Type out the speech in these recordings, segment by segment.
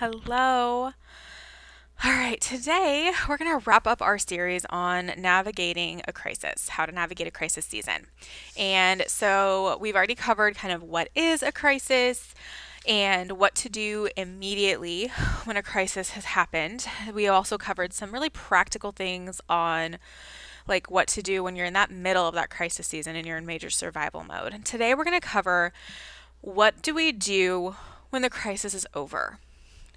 Hello. All right, today we're going to wrap up our series on navigating a crisis, how to navigate a crisis season. And so we've already covered kind of what is a crisis and what to do immediately when a crisis has happened. We also covered some really practical things on like what to do when you're in that middle of that crisis season and you're in major survival mode. And today we're going to cover what do we do when the crisis is over?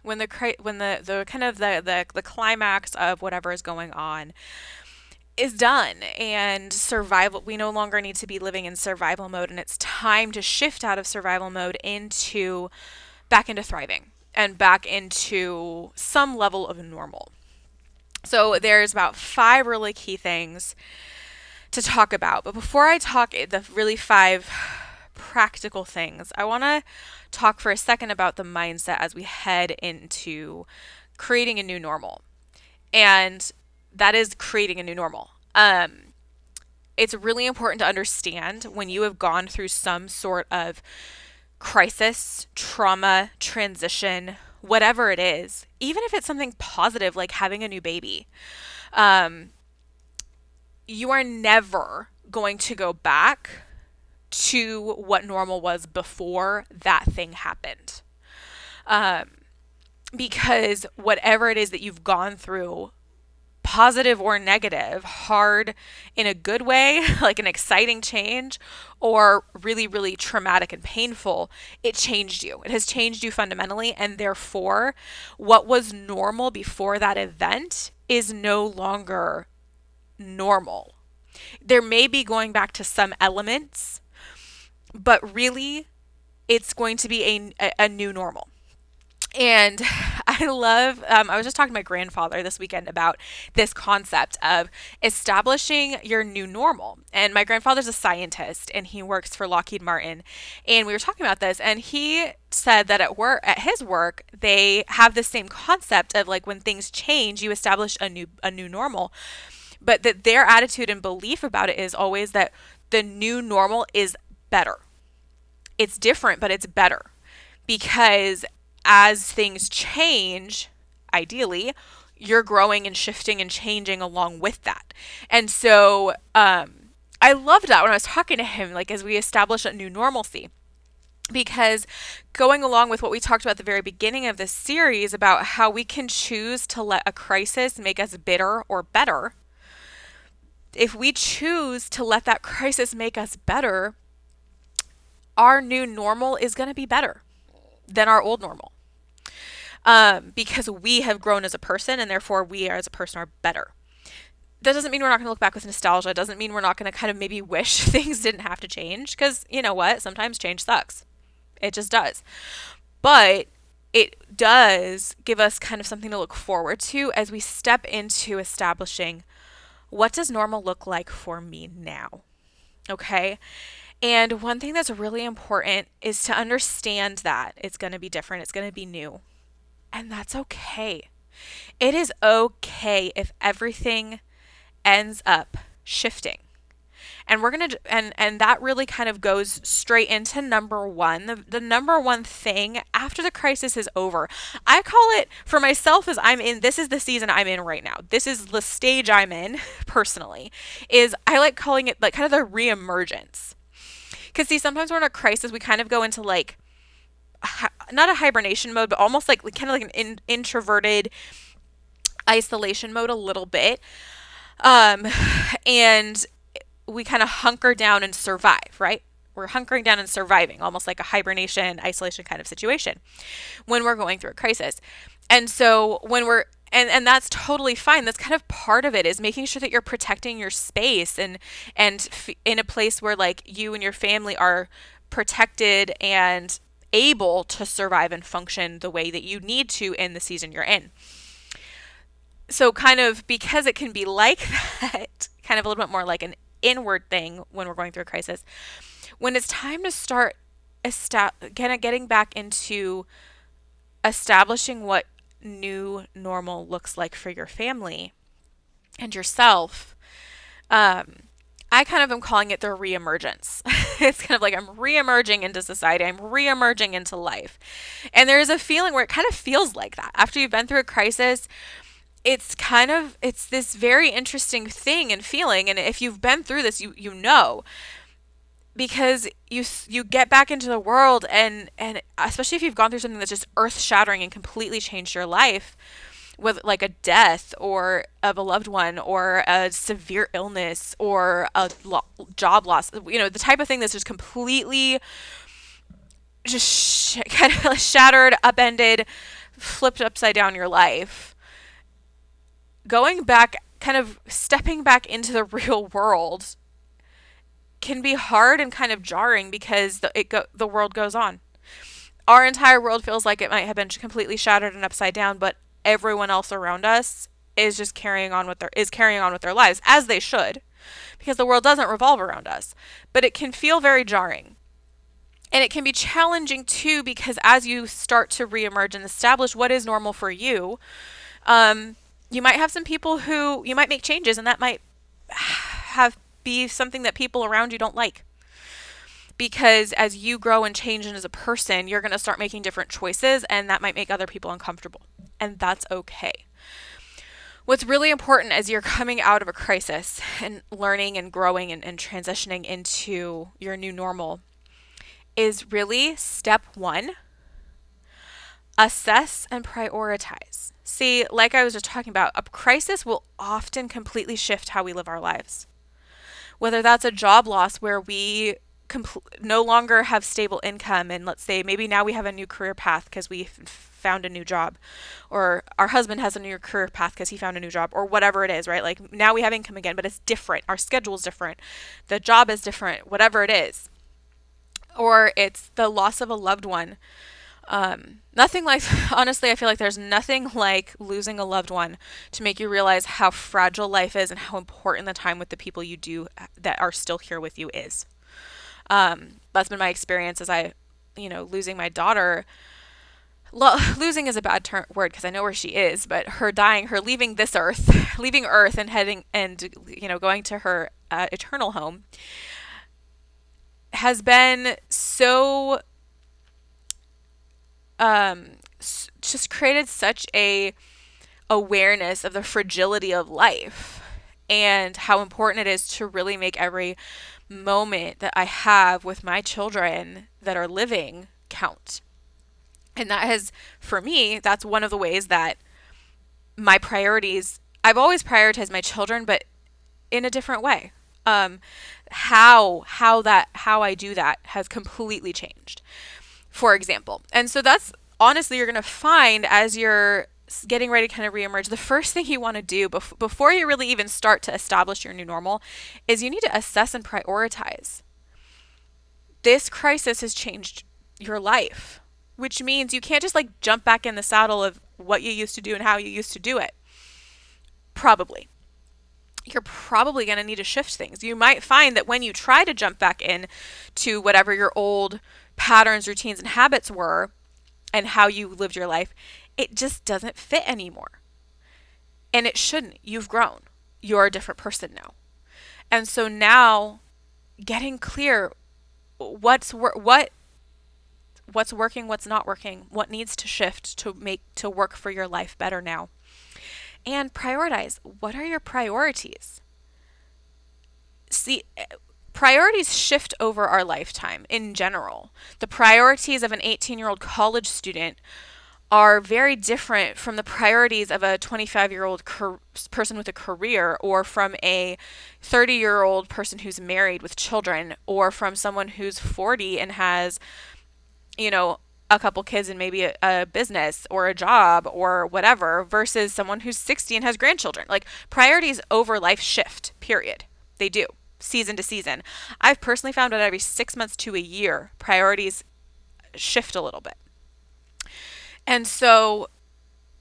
When the kind of the climax of whatever is going on is done and survival, we no longer need to be living in survival mode, and it's time to shift out of survival mode into back into thriving and back into some level of normal. So there's about five really key things to talk about. But before I talk the really five practical things, I want to talk for a second about the mindset as we head into creating a new normal. And that is creating a new normal. It's really important to understand when you have gone through some sort of crisis, trauma, transition, whatever it is, even if it's something positive like having a new baby, um, you are never going to go back to what normal was before that thing happened. Um, because whatever it is that you've gone through, positive or negative, hard in a good way, like an exciting change, or really, really traumatic and painful, it changed you. It has changed you fundamentally. And therefore, what was normal before that event is no longer normal. There may be going back to some elements, but really, it's going to be a new normal. And I was just talking to my grandfather this weekend about this concept of establishing your new normal. And my grandfather's a scientist and he works for Lockheed Martin. And we were talking about this, and he said that at his work, they have the same concept of like when things change, you establish a new normal. But that their attitude and belief about it is always that the new normal is better. It's different, but it's better because as things change, ideally, you're growing and shifting and changing along with that. And so I loved that when I was talking to him, like as we establish a new normalcy. Because going along with what we talked about at the very beginning of this series about how we can choose to let a crisis make us bitter or better, if we choose to let that crisis make us better, our new normal is going to be better than our old normal. Because we have grown as a person and therefore we as a person are better. That doesn't mean we're not going to look back with nostalgia. It doesn't mean we're not going to kind of maybe wish things didn't have to change, because you know what? Sometimes change sucks. It just does. But it does give us kind of something to look forward to as we step into establishing what does normal look like for me now? Okay. And one thing that's really important is to understand that it's going to be different, it's going to be new. And that's okay. It is okay if everything ends up shifting. And we're going to and that really kind of goes straight into number 1. The number one thing after the crisis is over. I call it for myself as this is the season I'm in right now. This is the stage I'm in personally. Is I like calling it like kind of the reemergence. Cuz see, sometimes we're in a crisis, we kind of go into like not a hibernation mode, but almost like kind of like an introverted isolation mode a little bit. Um, and we kind of hunker down and survive, right? We're hunkering down and surviving, almost like a hibernation, isolation kind of situation when we're going through a crisis. And so and that's totally fine. That's kind of part of it, is making sure that you're protecting your space and in a place where like you and your family are protected and able to survive and function the way that you need to in the season you're in. So kind of because it can be like that, kind of a little bit more like an inward thing when we're going through a crisis. When it's time to start getting back into establishing what new normal looks like for your family and yourself, I kind of am calling it the reemergence. It's kind of like I'm reemerging into society, I'm reemerging into life. And there is a feeling where it kind of feels like that. After you've been through a crisis, it's this very interesting thing and feeling. And if you've been through this, you know, because you get back into the world, and especially if you've gone through something that's just earth-shattering and completely changed your life, with like a death or of a loved one or a severe illness or a job loss, the type of thing that's just completely just kind of shattered, upended, flipped upside down your life. Going back, kind of stepping back into the real world can be hard and kind of jarring because the world goes on. Our entire world feels like it might have been completely shattered and upside down, but everyone else around us is just carrying on with their lives, as they should, because the world doesn't revolve around us. But it can feel very jarring. And it can be challenging too, because as you start to reemerge and establish what is normal for you, you might have some people who you might make changes, and that might have be something that people around you don't like. Because as you grow and change as a person, you're going to start making different choices, and that might make other people uncomfortable. And that's okay. What's really important as you're coming out of a crisis and learning and growing and transitioning into your new normal is really step one: assess and prioritize. See, like I was just talking about, a crisis will often completely shift how we live our lives. Whether that's a job loss where we no longer have stable income, and let's say maybe now we have a new career path because we found a new job, or our husband has a new career path because he found a new job, or whatever it is, right? Like now we have income again, but it's different. Our schedule is different. The job is different, whatever it is. Or it's the loss of a loved one. Nothing like, honestly, I feel like there's nothing like losing a loved one to make you realize how fragile life is and how important the time with the people you do that are still here with you is. That's been my experience as losing my daughter. Losing is a bad word because I know where she is, but her dying, her leaving this earth, leaving Earth and heading and going to her eternal home has been so just created such a awareness of the fragility of life and how important it is to really make every moment that I have with my children that are living count. And that has, for me, that's one of the ways that my priorities, I've always prioritized my children, but in a different way. How I do that has completely changed, for example. And so that's honestly, you're going to find as you're getting ready to kind of reemerge, the first thing you want to do before you really even start to establish your new normal is you need to assess and prioritize. This crisis has changed your life, which means you can't just like jump back in the saddle of what you used to do and how you used to do it. Probably. You're probably going to need to shift things. You might find that when you try to jump back in to whatever your old patterns, routines, and habits were and how you lived your life, it just doesn't fit anymore. And it shouldn't. You've grown. You're a different person now. And so now getting clear what's working, what's not working, what needs to shift to work for your life better now. And prioritize. What are your priorities? See, priorities shift over our lifetime in general. The priorities of an 18-year-old college student are very different from the priorities of a 25-year-old person with a career, or from a 30-year-old person who's married with children, or from someone who's 40 and has, a couple kids and maybe a business or a job or whatever, versus someone who's 60 and has grandchildren. Like, priorities over life shift, period. They do, season to season. I've personally found that every 6 months to a year, priorities shift a little bit. And so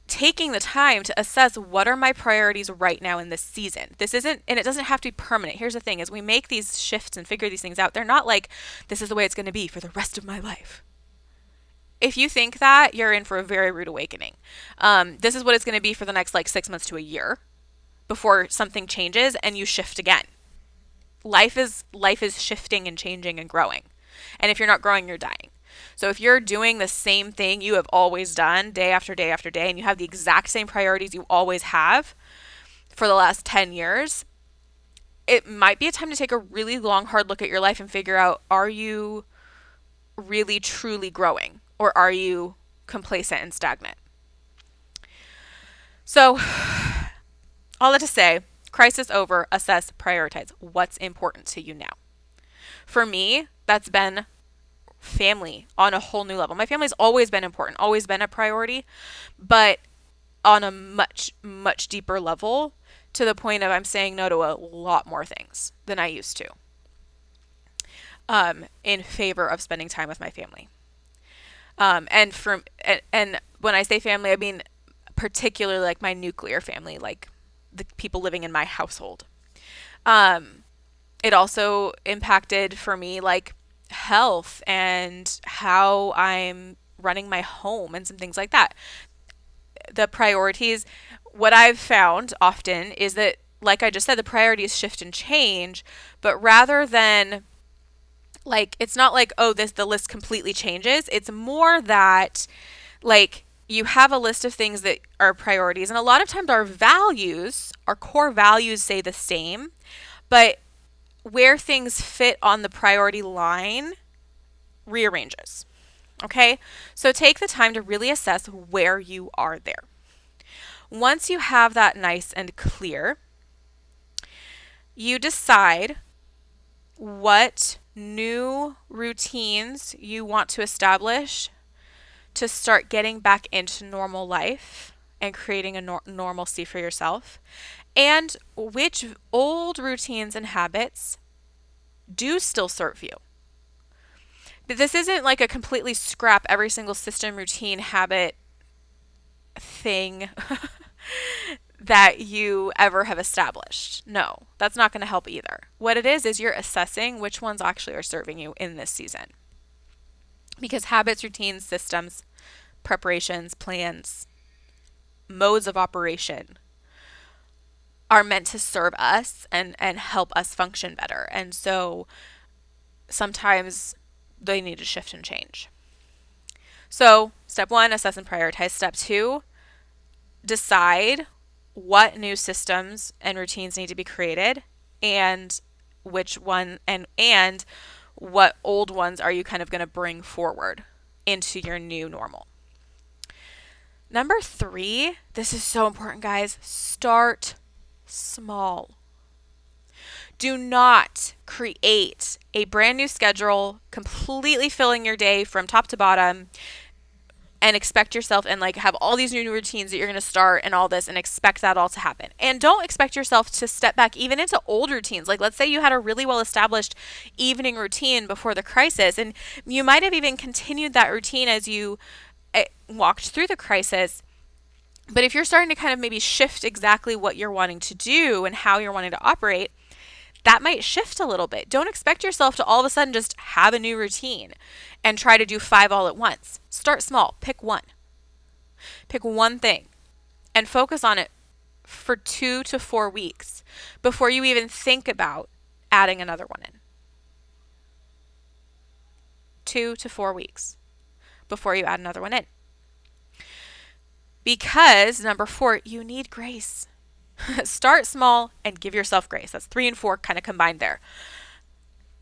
taking the time to assess what are my priorities right now in this season. This isn't, and it doesn't have to be permanent. Here's the thing, as we make these shifts and figure these things out, they're not like, this is the way it's going to be for the rest of my life. If you think that, you're in for a very rude awakening. This is what it's going to be for the next 6 months to a year before something changes and you shift again. Life is shifting and changing and growing. And if you're not growing, you're dying. So if you're doing the same thing you have always done day after day after day, and you have the exact same priorities you always have for the last 10 years, it might be a time to take a really long, hard look at your life and figure out, are you really, truly growing? Or are you complacent and stagnant? So, all that to say, crisis over, assess, prioritize. What's important to you now? For me, that's been family on a whole new level. My family's always been important, always been a priority, but on a much, much deeper level, to the point of I'm saying no to a lot more things than I used to, in favor of spending time with my family. And when I say family, I mean particularly like my nuclear family, like the people living in my household. Um, it also impacted for me like health and how I'm running my home and some things like that. The priorities, what I've found often is that, like I just said, the priorities shift and change, but rather than like, it's not like, oh, the list completely changes. It's more that like you have a list of things that are priorities, and a lot of times our core values stay the same, but where things fit on the priority line rearranges. Okay? So take the time to really assess where you are there. Once you have that nice and clear, you decide what new routines you want to establish to start getting back into normal life and creating a normalcy for yourself, and which old routines and habits do still serve you. But this isn't like a completely scrap every single system, routine, habit thing that you ever have established. No, that's not going to help either. What it is you're assessing which ones actually are serving you in this season. Because habits, routines, systems, preparations, plans, modes of operation are meant to serve us and help us function better. And so sometimes they need to shift and change. So step 1, assess and prioritize. Step 2, decide what new systems and routines need to be created, and which one and what old ones are you kind of going to bring forward into your new normal. Number 3, this is so important, guys. Start small. Do not create a brand new schedule, completely filling your day from top to bottom, and expect yourself and like have all these new routines that you're going to start and all this and expect that all to happen. And don't expect yourself to step back even into old routines. Like let's say you had a really well established evening routine before the crisis, and you might have even continued that routine as you walked through the crisis. But if you're starting to kind of maybe shift exactly what you're wanting to do and how you're wanting to operate, that might shift a little bit. Don't expect yourself to all of a sudden just have a new routine and try to do 5 all at once. Start small. Pick one. Pick one thing and focus on it for 2 to 4 weeks before you even think about adding another one in. 2 to 4 weeks before you add another one in. Because number 4, you need grace. Start small and give yourself grace. That's 3 and 4 kind of combined there.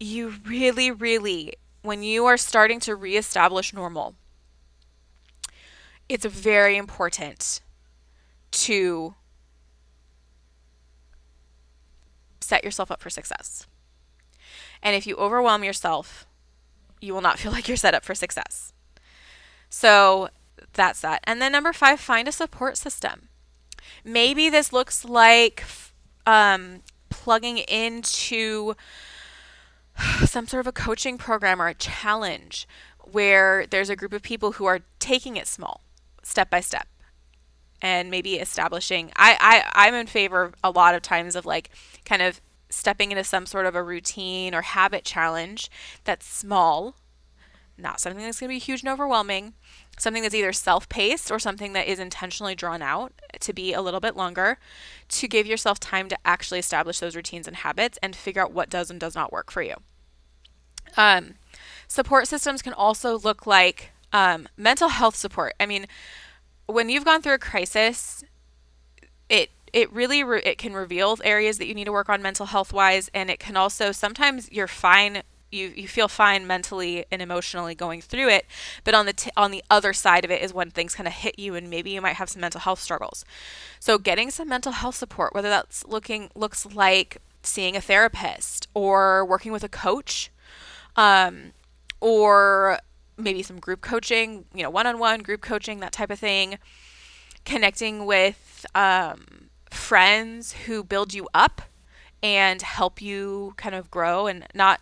You really, really, when you are starting to reestablish normal, it's very important to set yourself up for success. And if you overwhelm yourself, you will not feel like you're set up for success. So that's that. And then number 5, find a support system. Maybe this looks like plugging into some sort of a coaching program or a challenge where there's a group of people who are taking it small, step by step, and maybe establishing. I'm in favor a lot of times of like kind of stepping into some sort of a routine or habit challenge that's small, not something that's going to be huge and overwhelming, something that's either self-paced or something that is intentionally drawn out to be a little bit longer, to give yourself time to actually establish those routines and habits and figure out what does and does not work for you. Um, Support systems can also look like mental health support. I mean, when you've gone through a crisis, it really it can reveal areas that you need to work on mental health wise, and it can also, sometimes you're fine, you feel fine mentally and emotionally going through it, but on the other side of it is when things kind of hit you and maybe you might have some mental health struggles. So getting some mental health support, whether that's looks like seeing a therapist or working with a coach, um, or maybe some group coaching, one-on-one group coaching, that type of thing. Connecting with friends who build you up and help you kind of grow, and not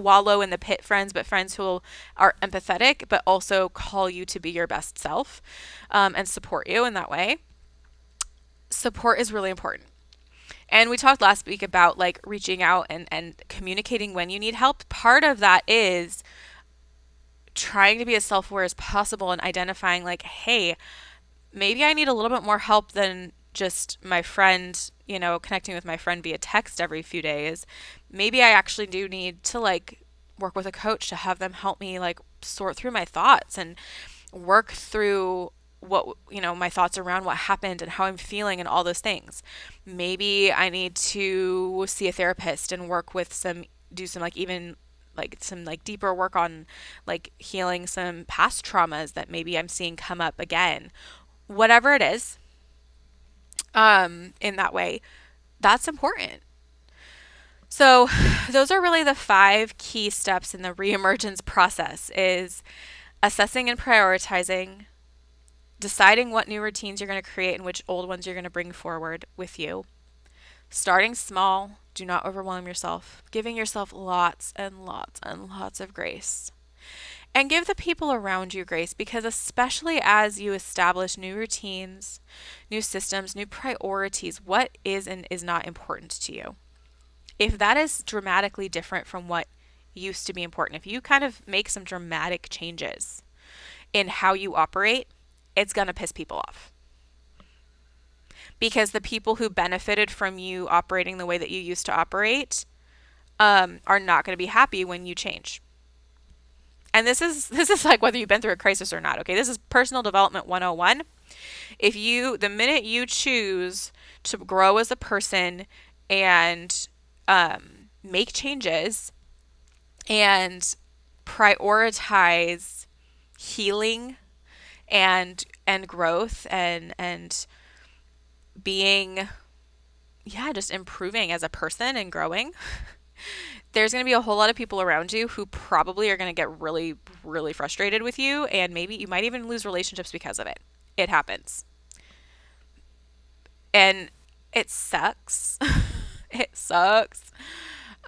wallow in the pit friends, but friends who are empathetic but also call you to be your best self, and support you in that way. Support is really important. And we talked last week about like reaching out and communicating when you need help. Part of that is trying to be as self-aware as possible and identifying like, hey, maybe I need a little bit more help than just my friend, connecting with my friend via text every few days. Maybe I actually do need to like work with a coach to have them help me like sort through my thoughts and work through what, my thoughts around what happened and how I'm feeling and all those things. Maybe I need to see a therapist and do some like even like some like deeper work on like healing some past traumas that maybe I'm seeing come up again. Whatever it is, in that way, that's important. So those are really the 5 key steps in the reemergence process: is assessing and prioritizing, deciding what new routines you're going to create and which old ones you're going to bring forward with you, starting small, do not overwhelm yourself, giving yourself lots and lots and lots of grace. And give the people around you grace, because especially as you establish new routines, new systems, new priorities, what is and is not important to you. If that is dramatically different from what used to be important, if you kind of make some dramatic changes in how you operate, it's going to piss people off. Because the people who benefited from you operating the way that you used to operate are not going to be happy when you change. And this is like whether you've been through a crisis or not, okay? This is personal development 101. The minute you choose to grow as a person and make changes and prioritize healing and growth and being, just improving as a person and growing, there's going to be a whole lot of people around you who probably are going to get really, really frustrated with you, and maybe you might even lose relationships because of it. It happens. And it sucks. It sucks.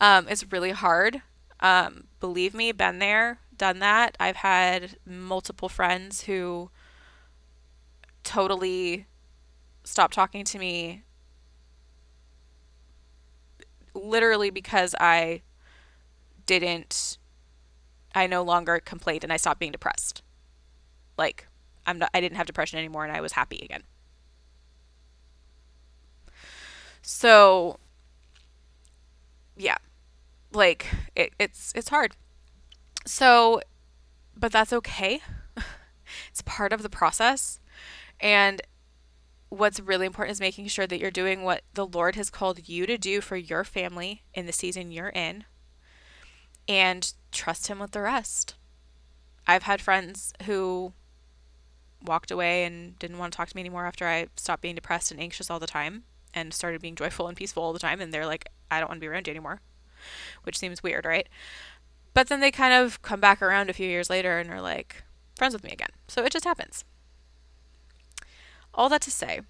It's really hard. Believe me, been there, done that. I've had multiple friends who totally stopped talking to me literally because I no longer complained and I stopped being depressed. Like, I didn't have depression anymore and I was happy again. So, yeah, like it's hard. So, but that's okay. It's part of the process. And what's really important is making sure that you're doing what the Lord has called you to do for your family in the season you're in, and trust Him with the rest. I've had friends who walked away and didn't want to talk to me anymore after I stopped being depressed and anxious all the time and started being joyful and peaceful all the time. And they're like, I don't want to be around you anymore, which seems weird, right? But then they kind of come back around a few years later and are like friends with me again. So it just happens. All that to say,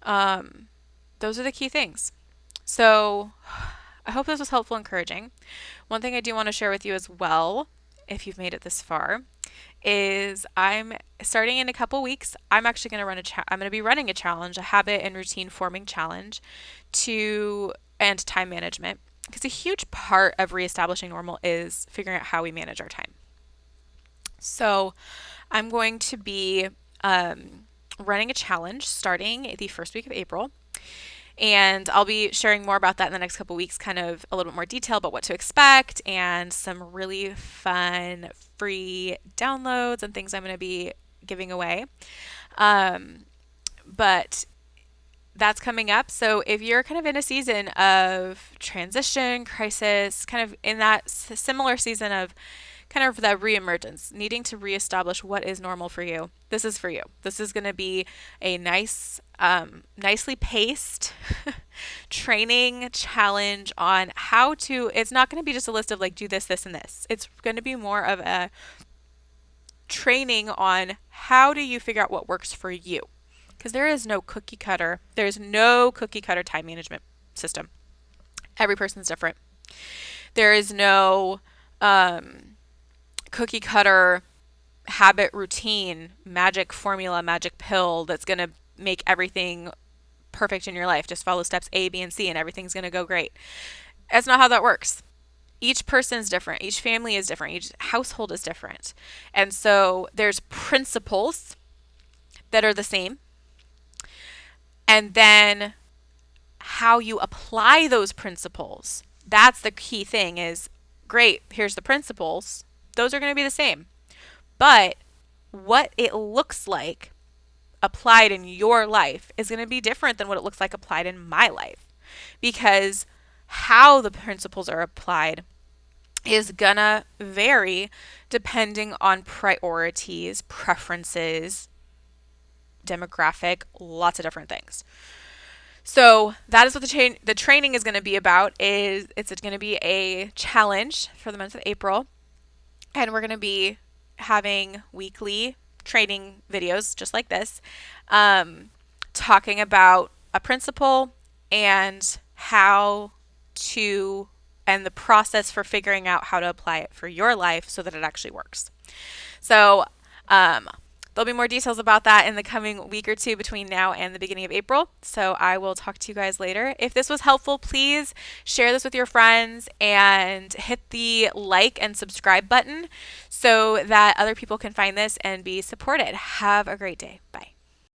those are the key things. So I hope this was helpful and encouraging. One thing I do want to share with you as well, if you've made it this far, is I'm starting in a couple weeks. I'm actually going to I'm going to be running a challenge, a habit and routine forming challenge and time management. Because a huge part of reestablishing normal is figuring out how we manage our time. So I'm going to be running a challenge starting the first week of April. And I'll be sharing more about that in the next couple weeks, kind of a little bit more detail about what to expect and some really fun free downloads and things I'm going to be giving away. Um, but that's coming up. So if you're kind of in a season of transition, crisis, kind of in that similar season of kind of that reemergence, needing to reestablish what is normal for you, this is for you. This is going to be a nice, nicely paced training challenge on how to. It's not going to be just a list of like do this, this, and this. It's going to be more of a training on how do you figure out what works for you, because there is no cookie cutter. There's no cookie cutter time management system. Every person's different. There is no cookie cutter habit routine, magic formula, magic pill that's going to make everything perfect in your life. Just follow steps A, B, and C, and everything's going to go great. That's not how that works. Each person's different. Each family is different. Each household is different. And so there's principles that are the same. And then how you apply those principles. That's the key thing is great, here's the principles. Those are going to be the same. But what it looks like applied in your life is going to be different than what it looks like applied in my life. Because how the principles are applied is going to vary depending on priorities, preferences, demographic, lots of different things. So that is what the training is going to be about. Is it's going to be a challenge for the month of April, and we're going to be having weekly training videos just like this, talking about a principle and how to and the process for figuring out how to apply it for your life so that it actually works. So there'll be more details about that in the coming week or two between now and the beginning of April. So I will talk to you guys later. If this was helpful, please share this with your friends and hit the like and subscribe button so that other people can find this and be supported. Have a great day. Bye.